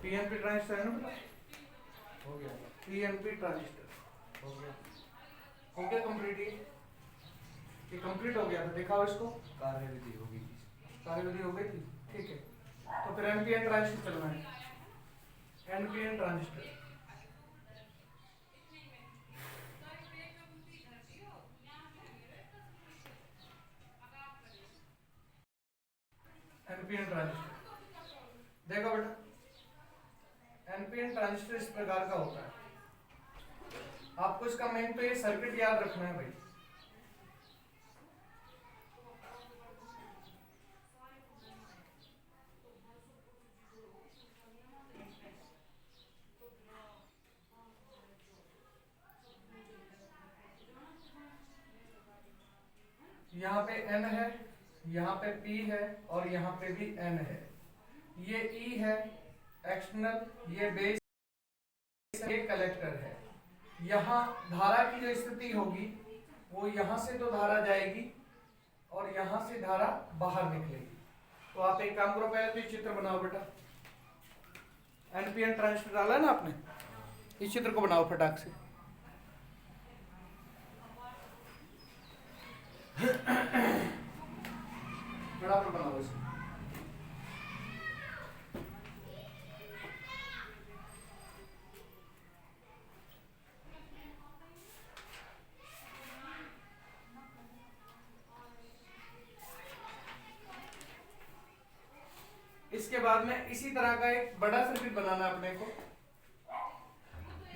PNP transistor है ना, हो गया पीएनपी ट्रांजिस्टर हो गया। हो गया कंप्लीट, ये कंप्लीट हो गया था, देखा हो इसको, कार्यविधि होगी। कार्यविधि हो गई थी, ठीक है। तो फिर एनपीएन ट्रांजिस्टर चलना है, एनपीएन ट्रांजिस्टर। एनपीएन ट्रांजिस्टर देखो बेटा, एनपीएन ट्रांजिस्टर इस प्रकार का होता है। आपको इसका मेन तो ये सर्किट याद रखना है भाई। यहाँ पे N है, यहाँ पे P है और यहाँ पे भी N है। ये E है एक्सटर्नल, ये बेस, ये कलेक्टर है। यहाँ धारा की जो स्थिति होगी वो यहाँ से तो धारा जाएगी और यहाँ से धारा बाहर निकलेगी। तो आप एक काम करो, पहले तो ये चित्र बनाओ बेटा। एनपीएन ट्रांजिस्टर डाला है ना आपने, इस चित्र को बनाओ फटाक से। बराबर बनाओ इसे। इसके बाद में इसी तरह का एक बड़ा सर्किट बनाना अपने को,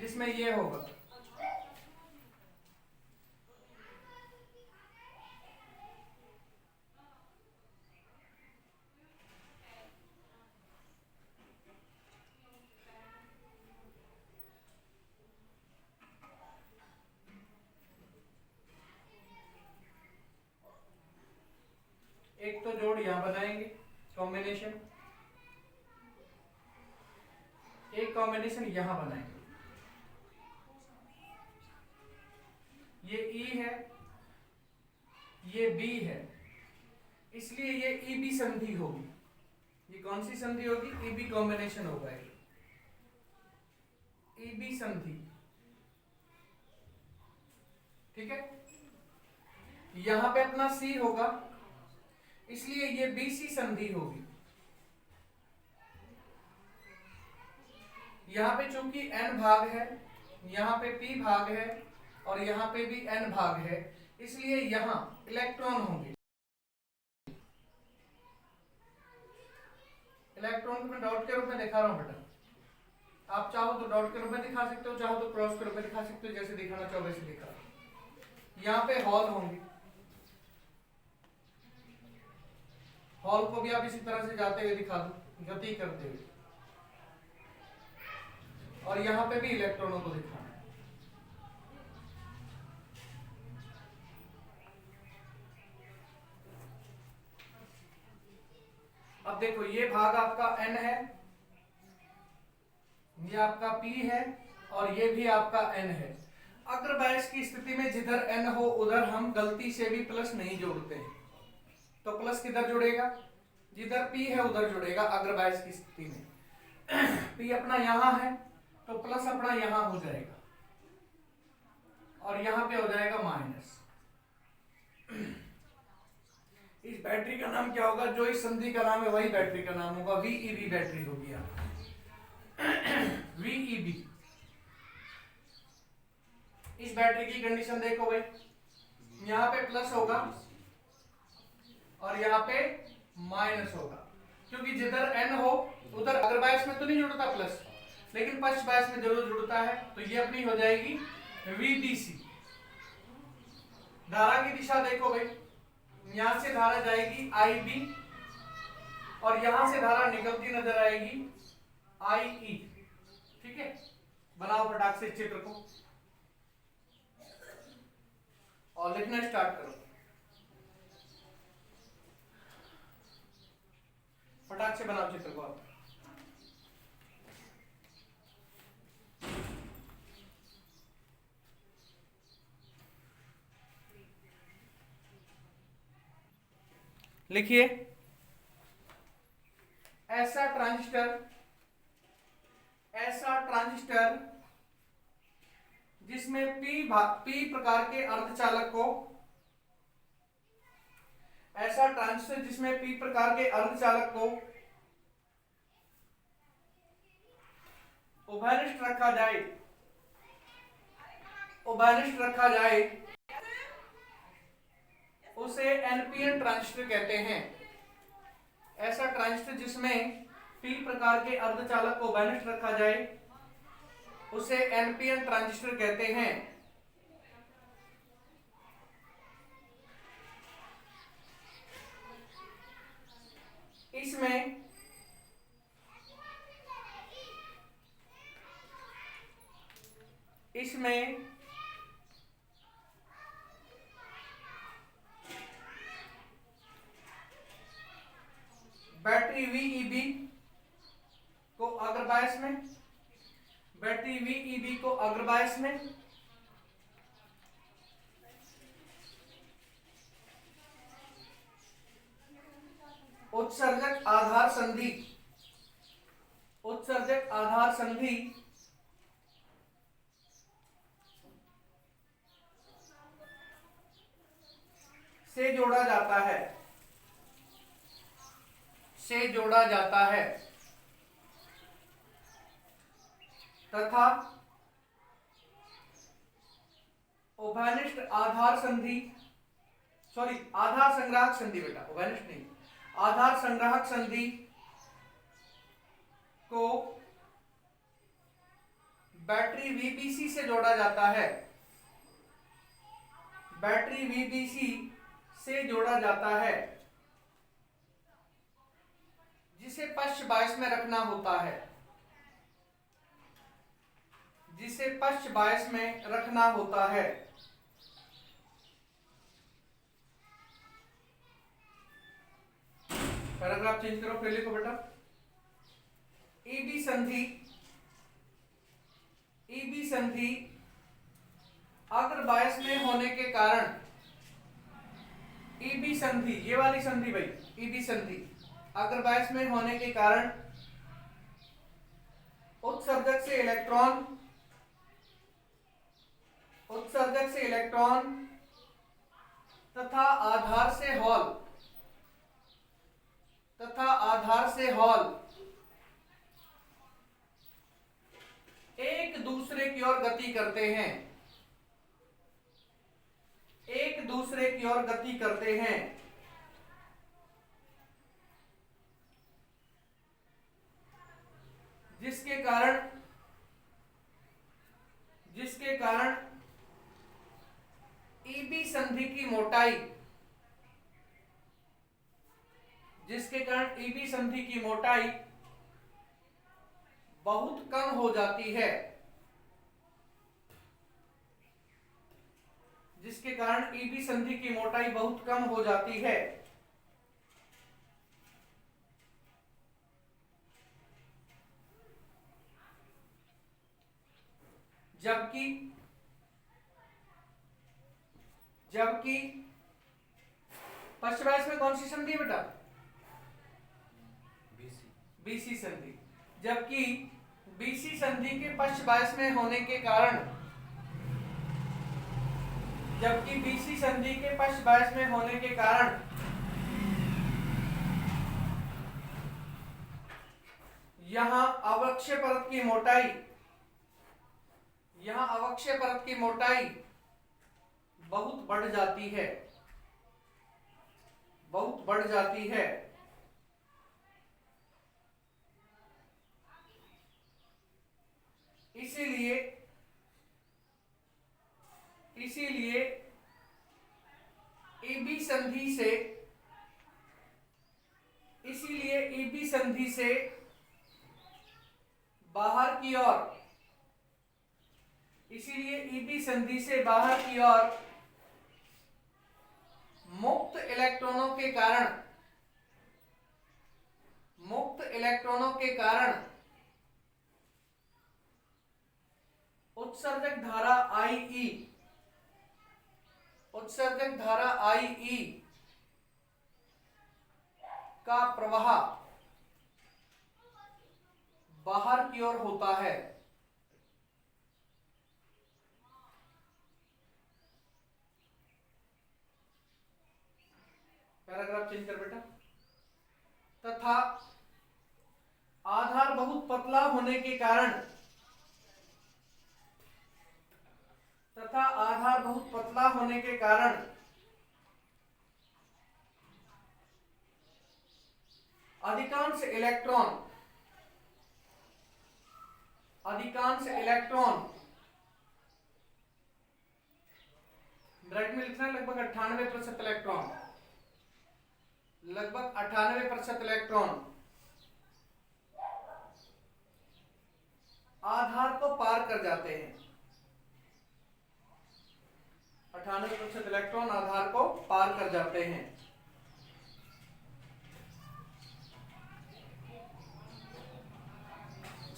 जिसमें ये होगा। एक तो जोड़ यहां बनाएंगे, कॉम्बिनेशन, एक कॉम्बिनेशन यहां बनाएंगे। ये E है, ये B है, इसलिए ये EB संधि होगी। ये कौन सी संधि होगी? EB कॉम्बिनेशन होगा ये, EB संधि, ठीक है। यहां पे अपना C होगा, इसलिए ये BC संधि होगी। यहाँ पे चूंकि N भाग है, यहाँ पे P भाग है और यहाँ पे भी N भाग है, इसलिए यहाँ इलेक्ट्रॉन होंगे। इलेक्ट्रॉन को मैं डॉट के रूप में दिखा रहा हूँ बेटा। आप चाहो तो डॉट के रूप में दिखा सकते हो, चाहो तो क्रॉस के रूप में दिखा सकते हो, जैसे दिखाना चाहो वैसे दिखा। यहाँ पे हॉल होंगे, हॉल को भी आप इसी तरह से जाते हुए दिखा दो, गति करते हुए, और यहाँ पे भी इलेक्ट्रॉनों को दिखाना है। अब देखो, ये भाग आपका N है, ये आपका P है और ये भी आपका N है। अग्रबायस की स्थिति में जिधर N हो उधर हम गलती से भी प्लस नहीं जोड़ते हैं। तो प्लस किधर जुड़ेगा? जिधर P है उधर जुड़ेगा अग्रबायस की स्थिति में। P अपना यहां है तो प्लस अपना यहां हो जाएगा और यहां पे हो जाएगा माइनस। इस बैटरी का नाम क्या होगा? जो इस संधि का नाम है वही बैटरी का नाम होगा, VEB बैटरी होगी आपकी। VEB। इस बैटरी की कंडीशन देखो भाई, यहाँ पे प्लस होगा और यहाँ पे माइनस होगा, क्योंकि जिधर N हो उधर अग्रबायस में तो नहीं जुड़ता प्लस, लेकिन पक्ष बायस में जरूर जुड़ता है। तो ये अपनी हो जाएगी VDC। धारा की दिशा देखो भाई, यहां से धारा जाएगी IB और यहां से धारा निकलती नजर आएगी IE, ठीक है। बनाओ फटाक से चित्र को और लिखना स्टार्ट करो। फटाक से बनाओ चित्र को आप। लिखिए, ऐसा ट्रांजिस्टर ऐसा ट्रांजिस्टर जिसमें पी प्रकार के अर्धचालक को, ऐसा ट्रांजिस्टर जिसमें पी प्रकार के अर्धचालक को उभयनिष्ठ रखा जाए, उभयनिष्ठ रखा जाए, उसे एनपीएन ट्रांजिस्टर कहते हैं। ऐसा ट्रांजिस्टर जिसमें पी प्रकार के अर्धचालक को उभयनिष्ठ रखा जाए उसे एनपीएन ट्रांजिस्टर कहते हैं। इसमें बैटरी VEB को अग्रबायस में, बैटरी VEB को अग्रबायस में, उत्सर्जक आधार संधि, उत्सर्जक आधार संधि से जोड़ा जाता है, से जोड़ा जाता है तथा उभयनिष्ठ आधार संधि, सॉरी आधार संग्राहक संधि, बेटा उभयनिष्ठ नहीं, आधार संग्राहक संधि को बैटरी VBC से जोड़ा जाता है, बैटरी VBC से जोड़ा जाता है, जिसे पश्च बायस में रखना होता है, जिसे पश्च बायस में रखना होता है। पैराग्राफ चेंज करो, फिर लिखो बेटा। EB संधि, EB संधि अग्र बायस में होने के कारण, EB संधि, ये वाली संधि भाई, EB संधि अग्र बायस में होने के कारण उत्सर्जक से इलेक्ट्रॉन, उत्सर्जक से इलेक्ट्रॉन तथा आधार से हॉल, तथा आधार से हॉल एक दूसरे की ओर गति करते हैं, एक दूसरे की ओर गति करते हैं, जिसके कारण, जिसके कारण EB संधि की मोटाई, जिसके कारण EB संधि की मोटाई बहुत कम हो जाती है, जिसके कारण EB संधि की मोटाई बहुत कम हो जाती है। जबकि जबकि पश्च बायस में कौन सी संधि है बेटा? BC संधि। जबकि BC संधि के पश्च बायस में होने के कारण, जबकि BC संधि के पश्च बायस में होने के कारण यहां अवक्षय परत की मोटाई, यहां अवक्षय परत की मोटाई बहुत बढ़ जाती है, बहुत बढ़ जाती है। इसीलिए इसीलिए EB संधि से, इसीलिए EB संधि से बाहर की ओर, इसीलिए EB संधि से बाहर की ओर मुक्त इलेक्ट्रॉनों के कारण, मुक्त इलेक्ट्रॉनों के कारण उत्सर्जक धारा IE, उत्सर्जक धारा IE का प्रवाह बाहर की ओर होता है। पैराग्राफ चेंज कर बेटा। तथा आधार बहुत पतला होने के कारण, तथा आधार बहुत पतला होने के कारण अधिकांश इलेक्ट्रॉन ब्रैकेट में लिखना है लगभग 98% इलेक्ट्रॉन, लगभग 98% इलेक्ट्रॉन आधार को पार कर जाते हैं। 98% इलेक्ट्रॉन आधार को पार कर जाते हैं।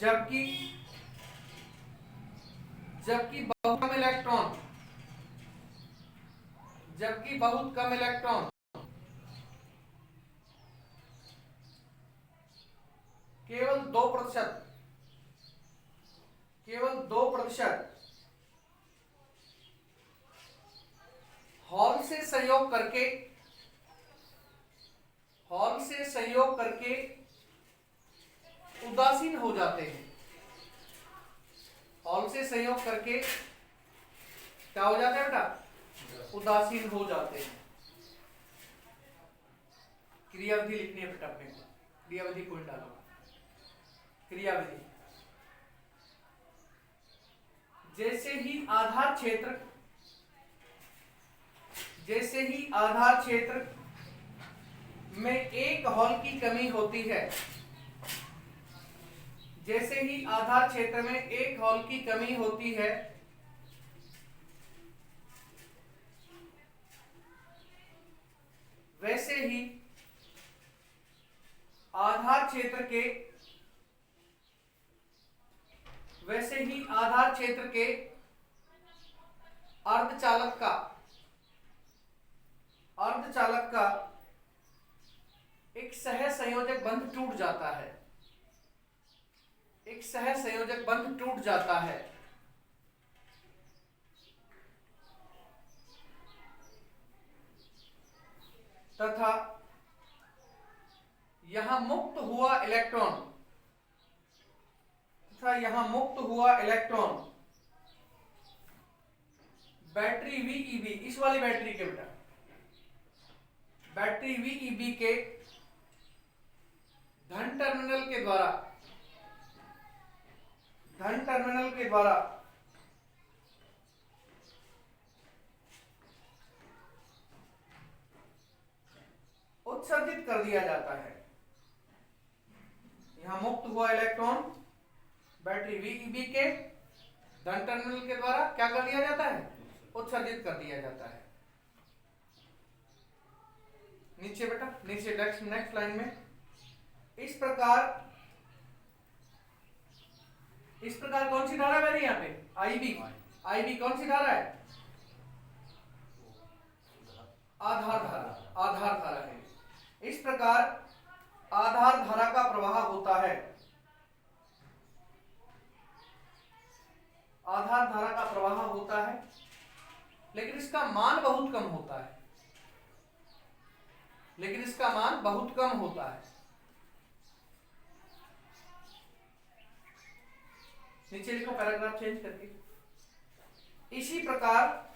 जबकि बहुत कम इलेक्ट्रॉन केवल 2% हॉल से संयोग करके उदासीन हो जाते हैं। हॉल से संयोग करके क्या हो जाते हैं बेटा? उदासीन हो जाते हैं। क्रियाविधि लिखनी है बेटा अपने को, क्रियाविधि पॉइंट डालो। क्रियाविधि, जैसे ही आधार क्षेत्र में एक हॉल की कमी होती है, जैसे ही आधार क्षेत्र में एक हॉल की कमी होती है, वैसे ही आधार क्षेत्र के अर्धचालक का एक सहसंयोजक बंध टूट जाता है। तथा यहां मुक्त हुआ इलेक्ट्रॉन बैटरी VeB, इस वाली बैटरी के बेटा, बैटरी VeB के धन टर्मिनल के द्वारा उत्सर्जित कर दिया जाता है। यहां मुक्त हुआ इलेक्ट्रॉन बैटरी VeB के धन टर्मिनल के द्वारा क्या कर दिया जाता है? उत्सर्जित कर दिया जाता है। नीचे बेटा, नीचे नेक्स्ट लाइन में, इस प्रकार कौन सी धारा बह रही है यहाँ पे? IB कौन सी धारा है? आधार धारा है। इस प्रकार आधार धारा का प्रवाह होता है। लेकिन इसका मान बहुत कम होता है। नीचे लिखो पैराग्राफ चेंज करके। इसी प्रकार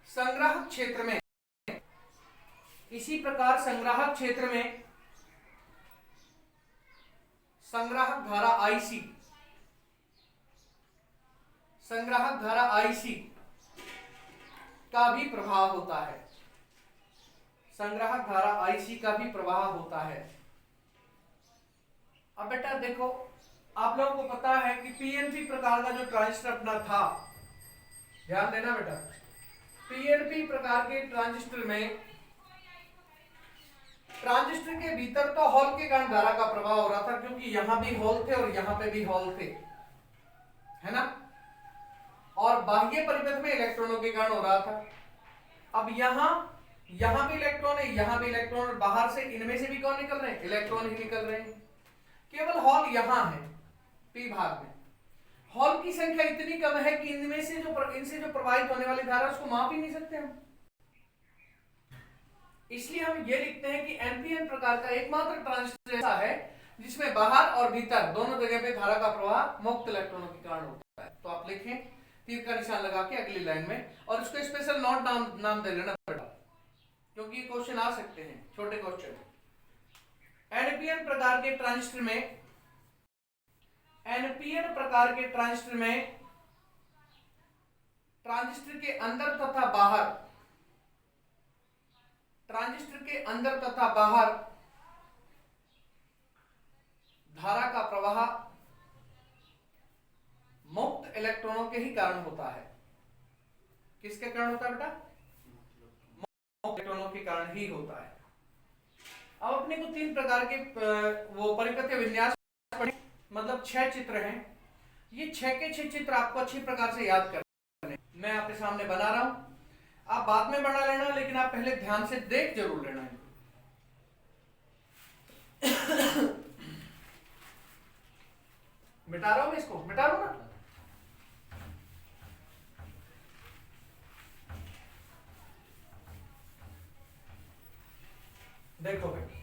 संग्राहक क्षेत्र में संग्राहक धारा IC का भी प्रभाव होता है। अब बेटा देखो, आप लोगों को पता है कि PNP प्रकार का जो ट्रांजिस्टर अपना था, ध्यान देना बेटा, PNP प्रकार के ट्रांजिस्टर में ट्रांजिस्टर के भीतर तो हॉल के कारण धारा का प्रवाह हो रहा था, क्योंकि यहां भी हॉल थे और यहां पे भी हॉल थे, है ना, और बाह्य परिपथ में इलेक्ट्रॉनों के कारण हो रहा था। अब यहां भी इलेक्ट्रॉन है, यहां भी इलेक्ट्रॉन, और बाहर से इनमें से भी कौन निकल रहे हैं? इलेक्ट्रॉन ही निकल रहे हैं। केवल हॉल यहां है पी भाग में। हॉल की संख्या इतनी कम है कि इनमें से इनसे जो प्रवाहित होने वाली धारा उसको माप ही नहीं सकते हम। इसलिए हम ये लिखते हैं कि एनपीएन प्रकार का एकमात्र ट्रांजिस्टर ऐसा है जिसमें बाहर और भीतर दोनों जगह पे धारा का प्रवाह मुक्त इलेक्ट्रॉनों के कारण होता है। तो आप लिखें तीर का निशान लगा के अगली लाइन में, और उसको स्पेशल नोट नाम दे लेना बेटा, क्योंकि ये क्वेश्चन आ सकते हैं, छोटे क्वेश्चन। एनपीएन प्रकार के ट्रांजिस्टर में, एनपीएन प्रकार के ट्रांजिस्टर में ट्रांजिस्टर के अंदर तथा बाहर, ट्रांजिस्टर के अंदर तथा बाहर धारा का प्रवाह मुक्त इलेक्ट्रॉनों के ही कारण होता है। किसके कारण होता है बेटा? मुक्त इलेक्ट्रॉनों के कारण ही होता है। अब अपने को तीन प्रकार के वो परिपथ्य विन्यास पढ़े, मतलब 6 चित्र हैं। ये 6 के 6 चित्र आपको अच्छी प्रकार से याद करने, मैं आपके सामने बना रहा हूं, आप बाद में बना लेना, लेकिन आप पहले ध्यान से देख जरूर लेना है। मिटा रहा हूं मैं इसको, मिटा रहा हूं ना? देखो बेटा,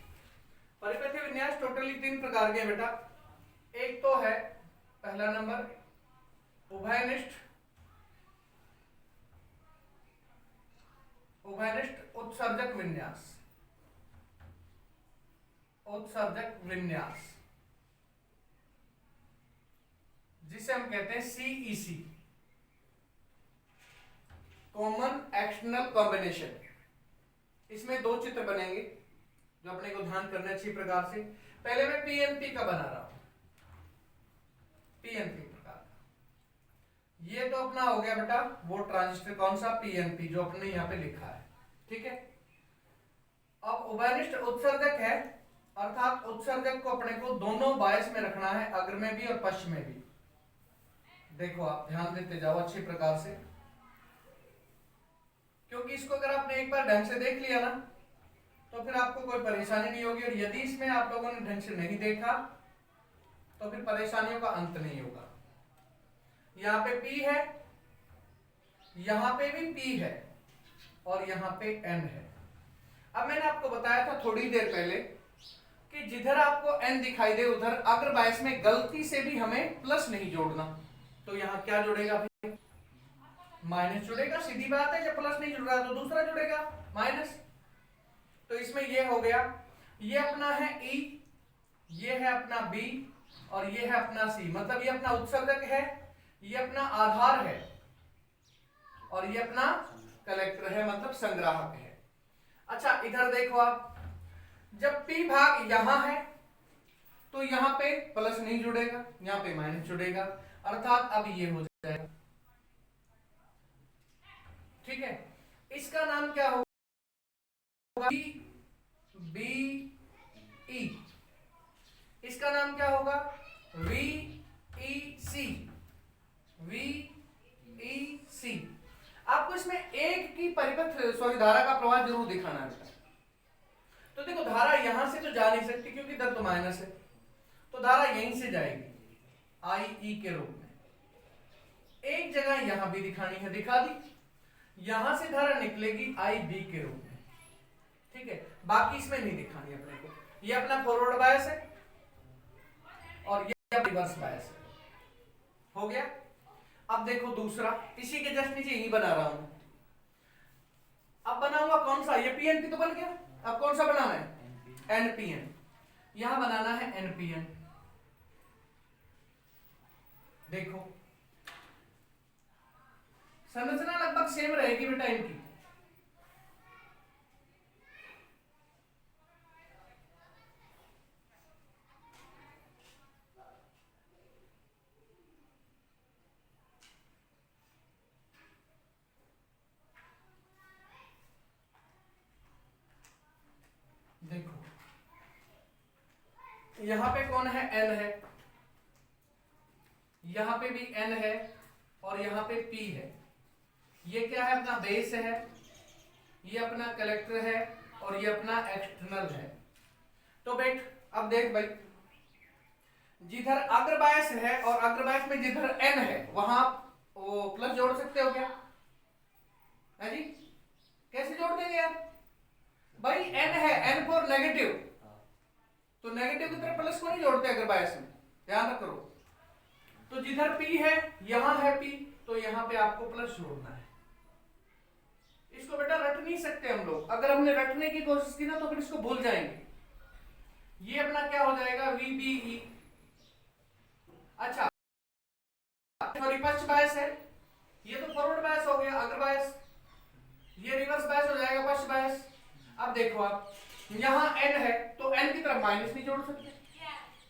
परिपथ्य विन्यास टोटली 3 प्रकार के हैं बेटा। एक तो है पहला नंबर उभयनिष्ठ, उभयनिष्ठ उत्सर्जक विन्यास, उत्सर्जक विन्यास, जिसे हम कहते हैं सीईसी, कॉमन एक्सटर्नल कॉम्बिनेशन। इसमें 2 चित्र बनेंगे जो अपने को ध्यान करना है अच्छी प्रकार से। पहले मैं पीएनपी का बना रहा हूं, पीएनपी प्रकार का। ये तो अपना हो गया बेटा वो ट्रांजिस्टर, कौन सा? पीएनपी, जो अपने यहां पे लिखा है, ठीक है। अब उभयनिष्ठ उत्सर्जक है, अर्थात उत्सर्जक को अपने को दोनों बायस में रखना है, अग्र में भी और पश्चिम में भी। देखो आप ध्यान देते जाओ अच्छी प्रकार से, क्योंकि इसको अगर आपने एक बार ढंग से देख लिया ना तो फिर आपको कोई परेशानी नहीं होगी, और यदि इसमें आप लोगों ने ढंग से नहीं देखा तो फिर परेशानियों का अंत नहीं होगा। यहां पे P है, यहां पे भी P है, और यहां पे N है। अब मैंने आपको बताया था थोड़ी देर पहले कि जिधर आपको N दिखाई दे उधर अग्र बायस में गलती से भी हमें प्लस नहीं जोड़ना। तो यहां क्या जुड़ेगा भाई? माइनस जुड़ेगा, सीधी बात है। जब प्लस नहीं जुड़ रहा तो दूसरा जुड़ेगा माइनस। तो इसमें ये हो गया, ये अपना है E, ये है अपना B, और ये है अपना C। मतलब ये अपना उत्सर्जक है, ये अपना आधार है, और ये अपना कलेक्टर है, मतलब संग्राहक है। अच्छा इधर देखो आप, जब P भाग यहां है तो यहां पे प्लस नहीं जुड़ेगा, यहां पे माइनस जुड़ेगा, अर्थात अब ये हो जाएगा, ठीक है। इसका नाम क्या होगा? B E. इसका नाम क्या होगा? V E C, V E C. आपको इसमें एक की परिपथ धारा का प्रवाह जरूर दिखाना है। तो देखो धारा यहां से तो जा नहीं सकती क्योंकि इधर तो माइनस है, तो धारा यहीं से जाएगी आई ई के रूप में। एक जगह यहां भी दिखानी है, दिखा दी, यहां से धारा निकलेगी आई बी के रूप में, ठीक है। बाकी इसमें नहीं दिखानी अपने को। ये अपना फॉरवर्ड बायस है और ये रिवर्स बायस है, हो गया। अब देखो दूसरा, इसी के जस्ट नीचे यही बना रहा हूं। अब बनाऊंगा कौन सा? ये पीएनपी तो बन गया, अब कौन सा बनाना है? एनपीएन। यहां बनाना है एनपीएन। देखो संरचना लगभग सेम रहेगी बेटा इनकी। देखो यहां पे कौन है? एन है, यहां पे भी एन है, और यहां पे पी है। ये क्या है? अपना बेस है, ये अपना कलेक्टर है और ये अपना एक्सटर्नल है। तो बेट अब देख भाई, जिधर अग्रबायस है और अग्रबायस में जिधर n है वहां वो प्लस जोड़ सकते हो क्या? है जी, कैसे जोड़ देंगे यार? भाई n है, n फॉर नेगेटिव, तो नेगेटिव की तरफ प्लस को नहीं जोड़ते अग्रबायस में, ध्यान रखो। तो जिधर p है यहां है p, तो यहां पे आपको प्लस जोड़ना है। इसको बेटा रट नहीं सकते हम लोग, अगर हमने रटने की कोशिश की ना तो फिर इसको भूल जाएंगे। ये अपना क्या हो जाएगा, VBE। अच्छा सॉरी, फर्स्ट बायस है, ये तो फॉरवर्ड बायस हो गया अग्र बायस, ये रिवर्स बायस हो जाएगा फर्स्ट बायस। अब देखो आप, यहाँ n है तो n की तरफ माइनस नहीं जोड़ सकते,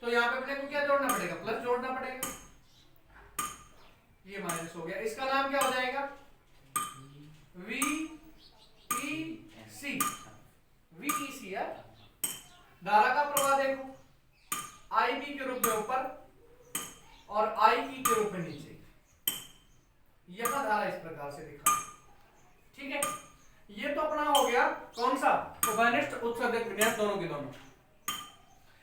तो यहाँ पे अपने को क्या जोड़ना पड़ेगा, प्लस जोड़ना पड़ेगा। ये माइनस हो गया, इसका नाम क्या हो जाएगा, VEC। VEC यार, धारा का प्रवाह देखो, IB के रूप में ऊपर और IE के रूप में नीचे। यहां धारा इस प्रकार से दिखा, ठीक है। ये तो अपना हो गया कौन सा, उभयनिष्ठ उत्सर्जक विन्यास दोनों के दोनों।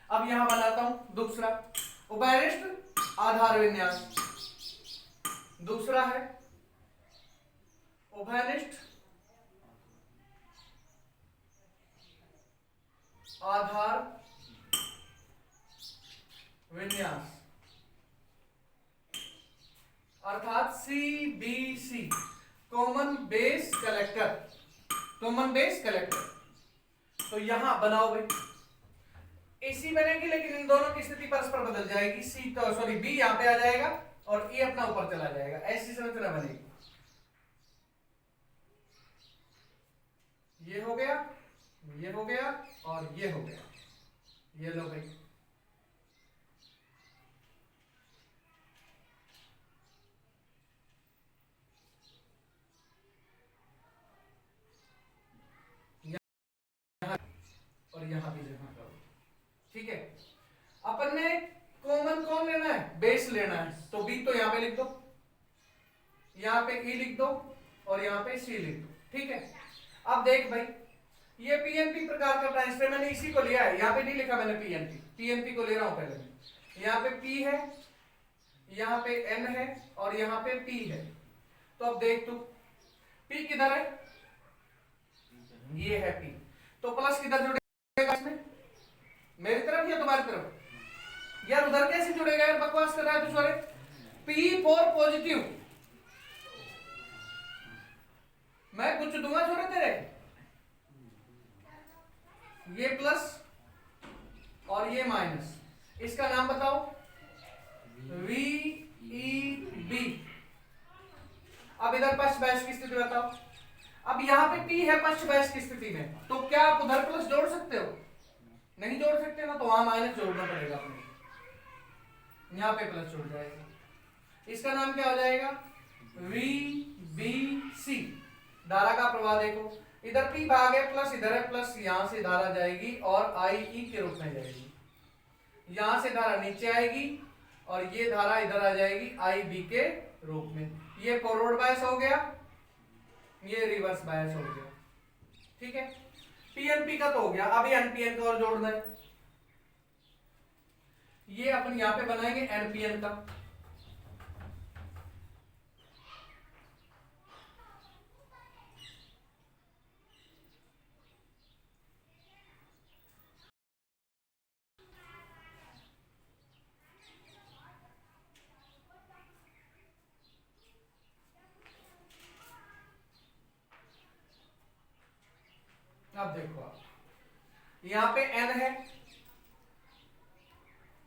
अब यहां बनाता हूं दूसरा, उभयनिष्ठ आधार विन्यास। दूसरा है उभयनिष्ठ आधार विन्यास, अर्थात CBC, common base collector. Common base collector, तो यहां बनाओ भाई, AC बनेगी लेकिन इन दोनों की स्थिति परस्पर बदल जाएगी। C तो सॉरी B यहां पे आ जाएगा और E अपना ऊपर चला जाएगा, ऐसी संरचना बनेगी। ये हो गया, ये हो गया और ये हो गया। ये लो भाई, और यहां भी जमा करो, ठीक है। अपन ने कॉमन कौन लेना है, बेस लेना है, तो B तो यहां पे लिख दो, यहां पे E लिख दो और यहां पे C लिख दो, ठीक है। अब देख भाई, ये PNP प्रकार का ट्रांसफर मैंने इसी को लिया है, यहां पे नहीं लिखा मैंने PNP को ले रहा हूं पहले मैं। यहां पे P है, यहां पे N है और यहां पे P है। तो अब देख तू, P किधर है, ये है P, तो प्लस किधर जुड़ेगा इसमें, मेरी तरफ या तुम्हारी तरफ? यार उधर कैसे जुड़ेगा यार, बकवास कर रहा है तू सारे। P फॉर पॉजिटिव, मैं कुछ दूंगा छोरे तेरे, ये प्लस और ये माइनस, इसका नाम बताओ, VEB। अब इधर पक्ष बैश की स्थिति बताओ। अब यहाँ पे P है पक्ष बैश की स्थिति में, तो क्या आप उधर प्लस जोड़ सकते हो? नहीं जोड़ सकते ना, तो वहां माइनस जोड़ना पड़ेगा अपने, यहाँ पे प्लस जोड़ जाएगा। इसका नाम क्या हो जाएगा, VBC। धारा का प्रवाह देखो, इधर P भाग है प्लस, इधर है प्लस, यहां से धारा जाएगी और IE के रूप में जाएगी, यहां से धारा नीचे आएगी और ये धारा इधर आ जाएगी IB के रूप में। ये फॉरवर्ड बायस हो गया, ये रिवर्स बायस हो गया, ठीक है। PNP का तो हो गया, अभी NPN का और जोड़ना है। ये अपन यहां पे बनाएंगे NPN का, अब देखो आप, यहां पे N है,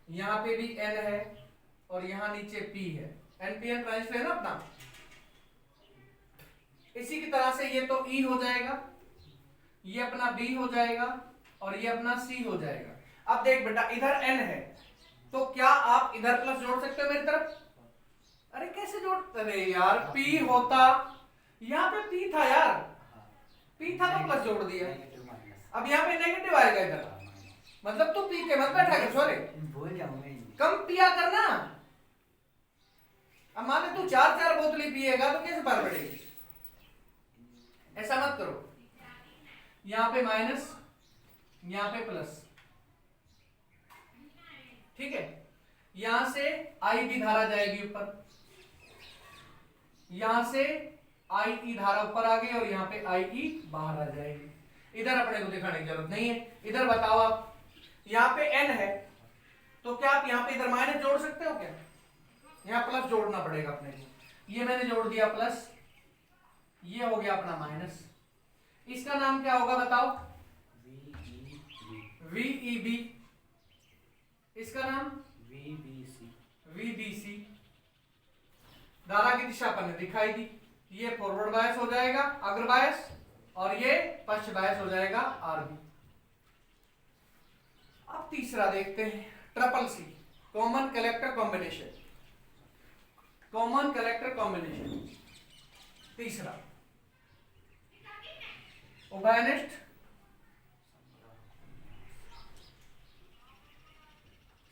यहां पे भी N है और यहां नीचे P है, NPN ट्रांसफर है ना अपना। इसी की तरह से ये तो E हो जाएगा, ये अपना B हो जाएगा और ये अपना C हो जाएगा। अब देख बेटा, इधर N है तो क्या आप इधर प्लस जोड़ सकते हो मेरी तरफ? अरे कैसे जोड़ते, अरे यार P होता, यहाँ पे P था यार, P था तो प्लस जोड़ दिया। अब यहाँ पे नेगेटिव आएगा इधर, मतलब तू पी के मत बैठा कर, सॉरी भूल जाऊंगा, कम पिया करना। अब मान तू 4 बोतलें पिएगा तो कैसे पार पड़ेगी, ऐसा मत करो। यहां पे माइनस, यहां पे प्लस, ठीक है। यहां से आई बी धारा जाएगी ऊपर, यहां से आई ई धारा ऊपर आ गई और यहां पे आई ई बाहर आ जाएगी। इधर अपने को दिखाने की जरूरत नहीं है। इधर बताओ आप, यहां पे एन है तो क्या आप यहां पे इधर माइनस जोड़ सकते हो क्या? यहां प्लस जोड़ना पड़ेगा अपने को। ये मैंने जोड़ दिया प्लस, ये हो गया अपना माइनस। इसका नाम क्या होगा बताओ? VEB। इसका नाम VBC। धारा की दिशा अपन ने दिखाई दी। ये फॉरवर्ड बायस हो जाएगा अग्र बायस, और ये पश्च बायस हो जाएगा आरबी। अब तीसरा देखते हैं, triple C, common collector combination. Common collector combination तीसरा, उभयनिष्ठ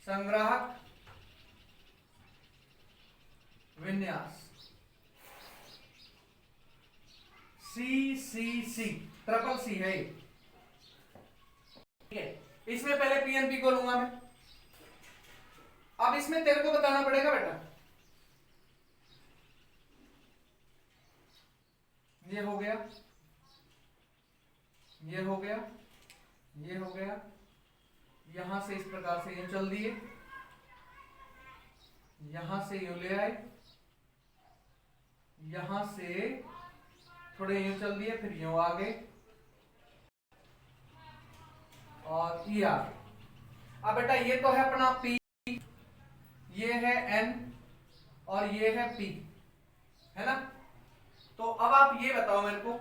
संग्राहक विन्यास, CCC, ट्रिपल सी है ये, ठीक है। इसमें पहले पीएनपी को लूंगा मैं। अब इसमें तेरे को बताना पड़ेगा बेटा, ये हो गया, ये हो गया, ये हो गया, यहां से इस प्रकार से ये चल दिए, यहां से यूं ले आए, यहां से थोड़े यूं चल दिए, फिर यूं आ गए और ये आ गए। अब बेटा ये तो है अपना P, ये है N और ये है P, है ना। तो अब आप ये बताओ मेरे को,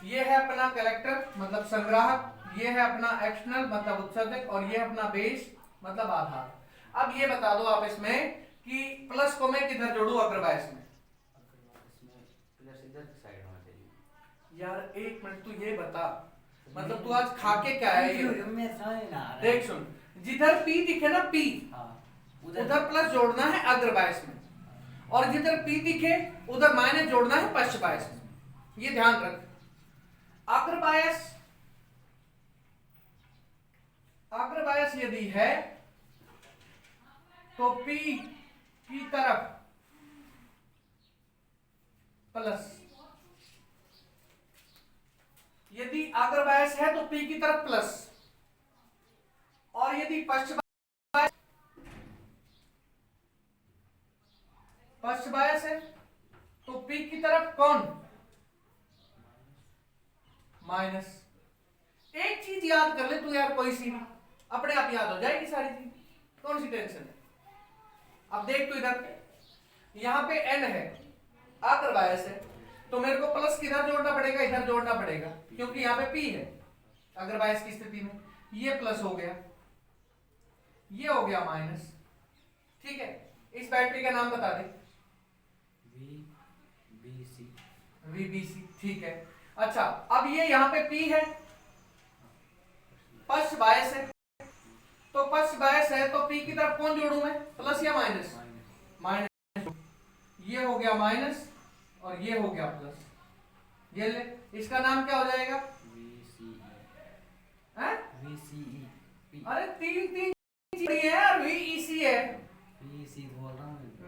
ये है अपना कलेक्टर मतलब संग्राहक, ये है अपना एक्सटर्नल मतलब उत्सर्जक, और ये है अपना बेस मतलब आधार। अब ये बता दो आप इसमें कि प्लस को मैं किधर जोड़ू अग्र बायस में? प्लस इधर साइड होना चाहिए। यार एक मिनट, तू ये बता, मतलब तू आज खा के क्या है ये? देख सुन, जिधर P दिखे ना P, उधर प्लस जोड़ना है अग्र बायस में, और जिधर P दिखे उधर माइनस जोड़ना है पश्च बायस में। ये ध्यान रख। अग्र बायस, अग्र बायस यदि है तो P की तरफ प्लस, यदि अग्र बायस है तो P की तरफ प्लस, और यदि पश्च बायस है तो P की तरफ कौन? माइनस। एक चीज याद कर ले तू यार, कोई सी भी अपने आप याद हो जाएगी सारी चीज, कौन सी टेंशन है। अब देख तू इधर, यहां पे N है, अग्र बायस है, तो मेरे को प्लस किधर जोड़ना पड़ेगा? इधर जोड़ना पड़ेगा, क्योंकि यहां पे P है अग्र बायस की स्थिति में। ये प्लस हो गया, ये हो गया माइनस, ठीक है। इस बैटरी का नाम बता दे। VBC, ठीक है। अच्छा, अब ये यहाँ पे P है, पश्च बायस है, तो पश्च बायस है तो P की तरफ कौन जोड़ू मैं? प्लस या माइनस? माइनस। ये हो गया माइनस और ये हो गया प्लस, ये ले। इसका नाम क्या हो जाएगा? अरे तीन तीन है यार, VEC है,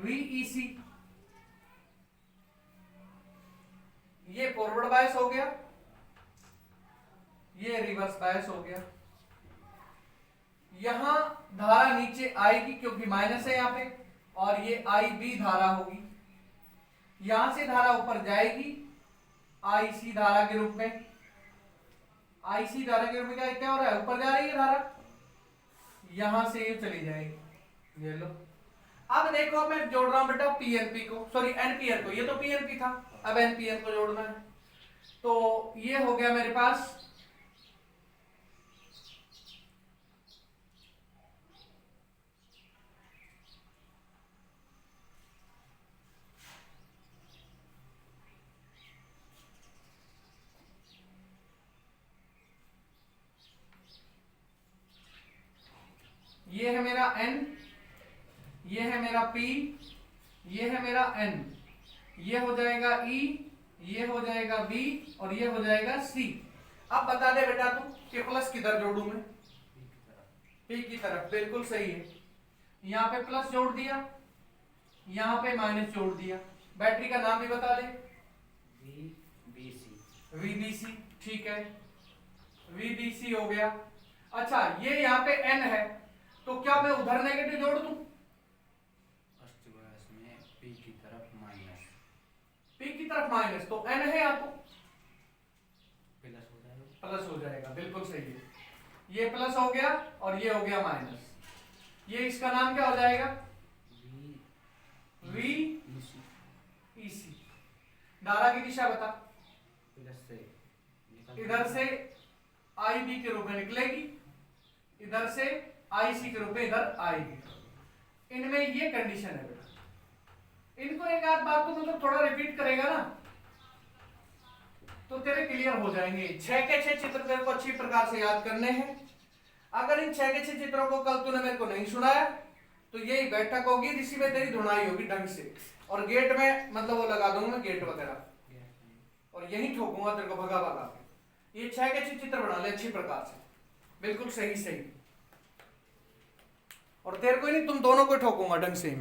VEC। ये फॉरवर्ड बायस हो गया, ये रिवर्स बायस हो गया। यहां धारा नीचे आएगी क्योंकि माइनस है यहां पे, और ये IB धारा होगी। यहां से धारा ऊपर जाएगी IC धारा के रूप में। IC धारा के रूप में क्या हो रहा है? ऊपर जा रही है धारा, यहां से ये चली जाएगी, ये लो। अब देखो मैं जोड़ रहा हूं बेटा PNP को, सॉरी NPN को, ये तो PNP था, अब NPN को जोड़ना है। तो ये हो गया मेरे पास ये है मेरा N, ये है मेरा P, ये है मेरा N, ये हो जाएगा E, ये हो जाएगा B और ये हो जाएगा C। अब बता दे बेटा तू कि प्लस किधर जोड़ू मैं? पी की तरफ। पी की तरफ, बिल्कुल सही है। यहाँ पे प्लस जोड़ दिया, यहाँ पे माइनस जोड़ दिया। बैटरी का नाम भी बता दे। VBC। VBC, ठीक है, VBC हो गया। अच्छा, ये यहाँ पे N है, तो क्या मैं उधर नेगेटिव जोड़ दूं? फर्स्ट वर्स में पी की तरफ माइनस। P की तरफ माइनस, तो N है यहाँ तो प्लस हो जाएगा। प्लस हो जाएगा, बिल्कुल सही है। ये प्लस हो गया और ये हो गया माइनस। ये इसका नाम क्या हो जाएगा? VEC। धारा की दिशा बता। प्लस से इधर से IB के रूप में निकलेगी, इधर से IC के रूप में इधर आएगी। इनमें ये कंडीशन है बेटा। इनको एक आध बार तो मतलब थोड़ा रिपीट करेगा ना तो तेरे क्लियर हो जाएंगे। 6 के 6 चित्र तेरे को अच्छी प्रकार से याद करने हैं। अगर इन 6 के 6 चित्रों को कल तूने मेरे को नहीं सुनाया तो यही बैठक होगी जिसमें तेरी धुनाई होगी ढंग से, और गेट में मतलब वो लगा दूंगा मैं गेट वगैरह और यही ठोकूंगा तेरे को भगा भगा के। ये 6 के 6 चित्र बना ले अच्छी प्रकार से, बिल्कुल सही सही। और तेरे को ही नहीं, तुम दोनों को ठोकूंगा ढंग से ही।